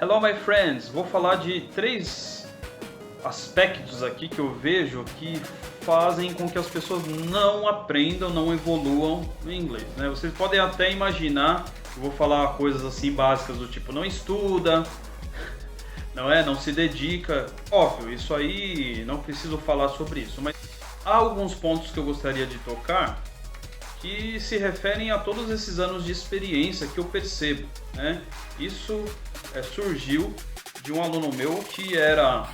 Hello my friends, vou falar de 3 aspectos aqui que eu vejo que fazem com que as pessoas não aprendam, não evoluam no inglês, né? Vocês podem até imaginar, eu vou falar coisas assim básicas do tipo, não estuda, não se dedica. Óbvio, isso aí não preciso falar sobre isso, mas há alguns pontos que eu gostaria de tocar que se referem a todos esses anos de experiência que eu percebo, né? Isso surgiu de um aluno meu que era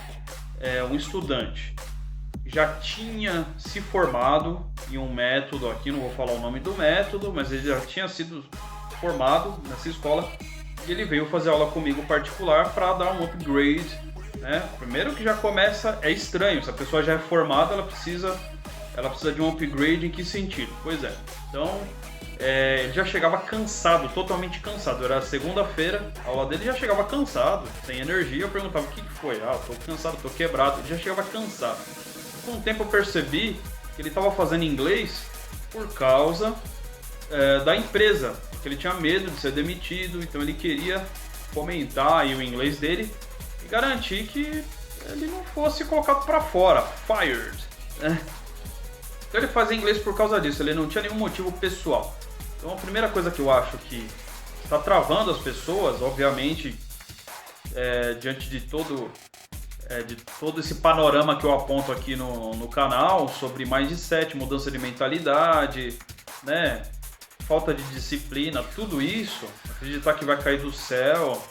um estudante, já tinha se formado em um método, aqui não vou falar o nome do método, mas ele já tinha sido formado nessa escola e ele veio fazer aula comigo particular para dar um upgrade, né? Primeiro que já começa, é estranho, se a pessoa já é formada, ela precisa de um upgrade. Em que sentido? Pois é, então ele já chegava cansado, totalmente cansado. Era segunda-feira, a aula dele já chegava cansado, sem energia. Eu perguntava o que foi. Tô cansado, tô quebrado. Ele já chegava cansado. Com o tempo eu percebi que ele estava fazendo inglês por causa da empresa, porque ele tinha medo de ser demitido, então ele queria fomentar aí o inglês dele e garantir que ele não fosse colocado para fora, fired, né? Então ele fazia inglês por causa disso, ele não tinha nenhum motivo pessoal. Então a primeira coisa que eu acho que está travando as pessoas, obviamente, diante de todo esse panorama que eu aponto aqui no canal, sobre mindset, mudança de mentalidade, né, falta de disciplina, tudo isso, acreditar que vai cair do céu,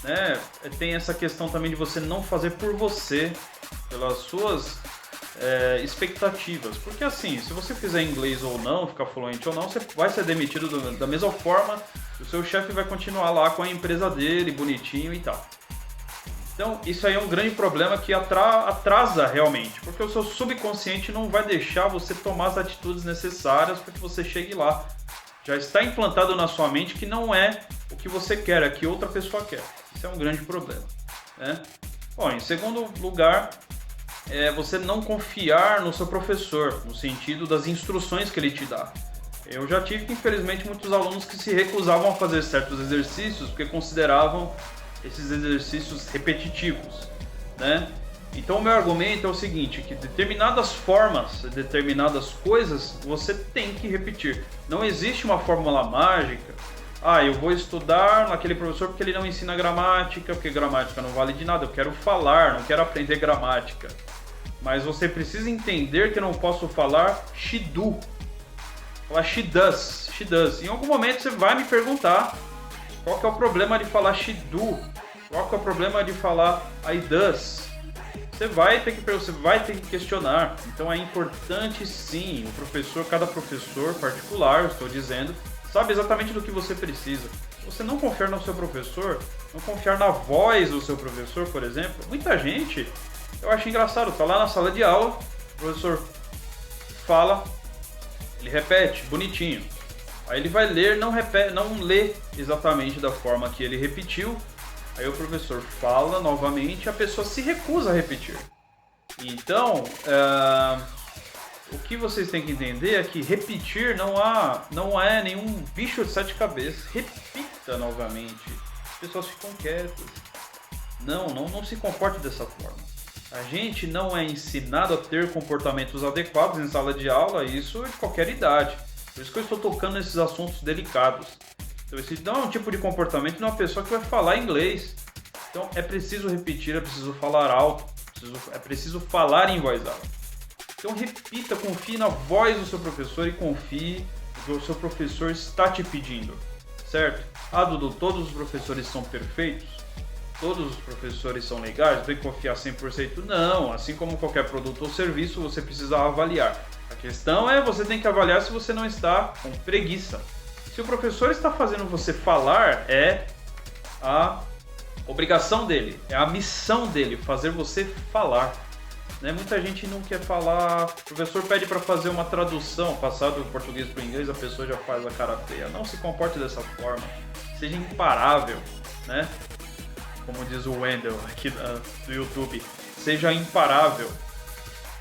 né, tem essa questão também de você não fazer por você, pelas suas expectativas, porque assim, se você fizer inglês ou não, ficar fluente ou não, você vai ser demitido da mesma forma, o seu chefe vai continuar lá com a empresa dele, bonitinho e tal. Então isso aí é um grande problema que atrasa realmente, porque o seu subconsciente não vai deixar você tomar as atitudes necessárias para que você chegue lá. Já está implantado na sua mente que não é o que você quer, é o que outra pessoa quer. Isso é um grande problema, né? Bom, em segundo lugar, você não confiar no seu professor, no sentido das instruções que ele te dá. Eu já tive, infelizmente, muitos alunos que se recusavam a fazer certos exercícios porque consideravam esses exercícios repetitivos, né? Então o meu argumento é o seguinte, que determinadas formas, determinadas coisas, você tem que repetir. Não existe uma fórmula mágica. Eu vou estudar naquele professor porque ele não ensina gramática, porque gramática não vale de nada. Eu quero falar, não quero aprender gramática. Mas você precisa entender que eu não posso falar she do. Falar she does, she does. Em algum momento você vai me perguntar qual que é o problema de falar she do, qual que é o problema de falar I does. Você vai ter que questionar. Então é importante sim, cada professor particular, estou dizendo, sabe exatamente do que você precisa. Você não confiar no seu professor, não confiar na voz do seu professor, por exemplo. Muita gente, eu acho engraçado, tá lá na sala de aula, o professor fala, ele repete, bonitinho. Aí ele vai ler, não lê exatamente da forma que ele repetiu. Aí o professor fala novamente, a pessoa se recusa a repetir. Então, o que vocês têm que entender é que repetir não é nenhum bicho de 7 cabeças. Repita novamente. As pessoas ficam quietas. Não se comporte dessa forma. A gente não é ensinado a ter comportamentos adequados em sala de aula, isso de qualquer idade. Por isso que eu estou tocando nesses assuntos delicados. Então esse não é um tipo de comportamento de uma pessoa que vai falar inglês. Então é preciso repetir, é preciso falar alto, é preciso falar em voz alta. Então repita, confie na voz do seu professor e confie no que o seu professor está te pedindo, certo? Dudu, todos os professores são perfeitos? Todos os professores são legais? Tem que confiar 100%? Não, assim como qualquer produto ou serviço, você precisa avaliar. A questão é, você tem que avaliar se você não está com preguiça. Se o professor está fazendo você falar, é a obrigação dele, é a missão dele, fazer você falar. Né? Muita gente não quer falar, o professor pede para fazer uma tradução, passar do português para o inglês, a pessoa já faz a cara feia. Não se comporte dessa forma, seja imparável, né? Como diz o Wendell aqui do YouTube, seja imparável.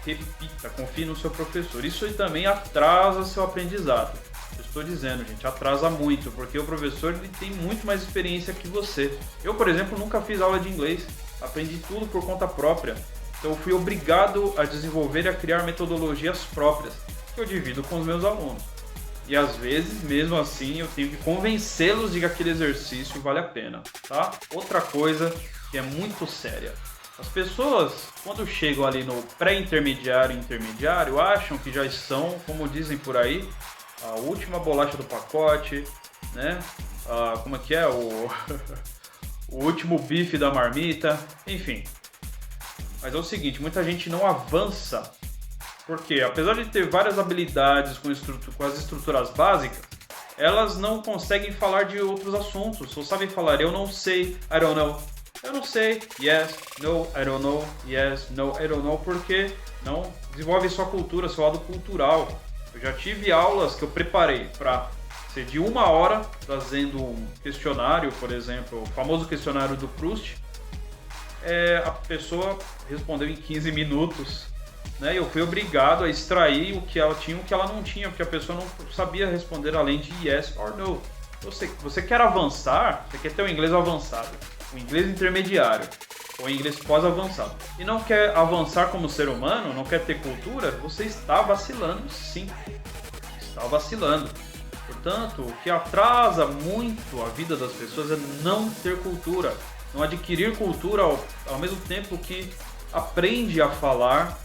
Repita, confie no seu professor. Isso aí também atrasa seu aprendizado. Eu estou dizendo, gente, atrasa muito, porque o professor ele tem muito mais experiência que você. Eu, por exemplo, nunca fiz aula de inglês, aprendi tudo por conta própria. Então eu fui obrigado a desenvolver e a criar metodologias próprias, que eu divido com os meus alunos. E às vezes, mesmo assim, eu tenho que convencê-los de que aquele exercício vale a pena, tá? Outra coisa que é muito séria. As pessoas, quando chegam ali no pré-intermediário e intermediário, acham que já estão, como dizem por aí, a última bolacha do pacote, né? Como é que é? O último bife da marmita, enfim. Mas é o seguinte, muita gente não avança, porque apesar de ter várias habilidades com as estruturas básicas, elas não conseguem falar de outros assuntos, só sabem falar eu não sei, I don't know, eu não sei, yes, no, I don't know, yes, no, I don't know, porque não desenvolve sua cultura, seu lado cultural. Eu já tive aulas que eu preparei para ser de 1 hora, trazendo um questionário, por exemplo, o famoso questionário do Proust. A pessoa respondeu em 15 minutos, né? Eu fui obrigado a extrair o que ela tinha e o que ela não tinha, porque a pessoa não sabia responder além de yes or no. Você quer avançar, você quer ter o inglês avançado, o inglês intermediário, ou inglês pós-avançado, e não quer avançar como ser humano, não quer ter cultura, você está vacilando sim. Está vacilando. Portanto, o que atrasa muito a vida das pessoas é não ter cultura. Não adquirir cultura ao mesmo tempo que aprende a falar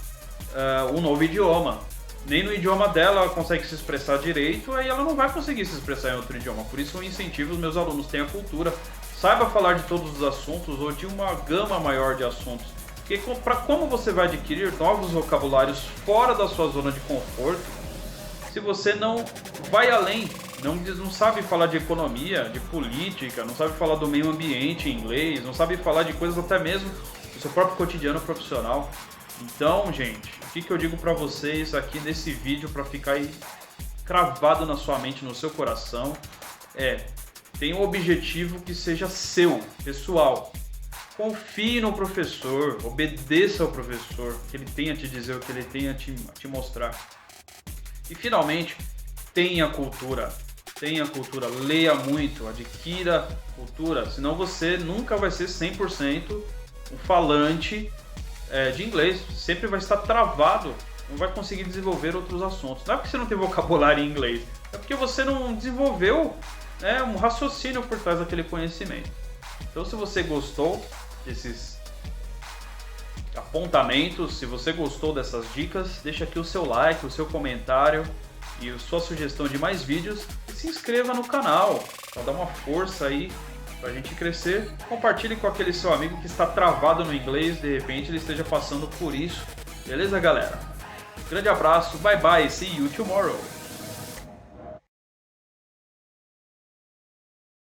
um novo idioma. Nem no idioma dela ela consegue se expressar direito, aí ela não vai conseguir se expressar em outro idioma. Por isso eu incentivo os meus alunos, tenham cultura, saiba falar de todos os assuntos ou de uma gama maior de assuntos. Porque como você vai adquirir novos vocabulários fora da sua zona de conforto, se você não vai além, não sabe falar de economia, de política, não sabe falar do meio ambiente em inglês, não sabe falar de coisas até mesmo do seu próprio cotidiano profissional. Então, gente, o que eu digo pra vocês aqui nesse vídeo para ficar aí cravado na sua mente, no seu coração, tenha um objetivo que seja seu, pessoal. Confie no professor, obedeça ao professor, que ele tenha a te dizer, o que ele tenha a te mostrar. E finalmente, tenha cultura, leia muito, adquira cultura, senão você nunca vai ser 100% um falante de inglês, sempre vai estar travado, não vai conseguir desenvolver outros assuntos. Não é porque você não tem vocabulário em inglês, é porque você não desenvolveu um raciocínio por trás daquele conhecimento. Então, se você gostou desses apontamentos, se você gostou dessas dicas, deixa aqui o seu like, o seu comentário e a sua sugestão de mais vídeos e se inscreva no canal para dar uma força aí pra gente crescer. Compartilhe com aquele seu amigo que está travado no inglês, de repente ele esteja passando por isso. Beleza, galera? Grande abraço, bye bye, see you tomorrow!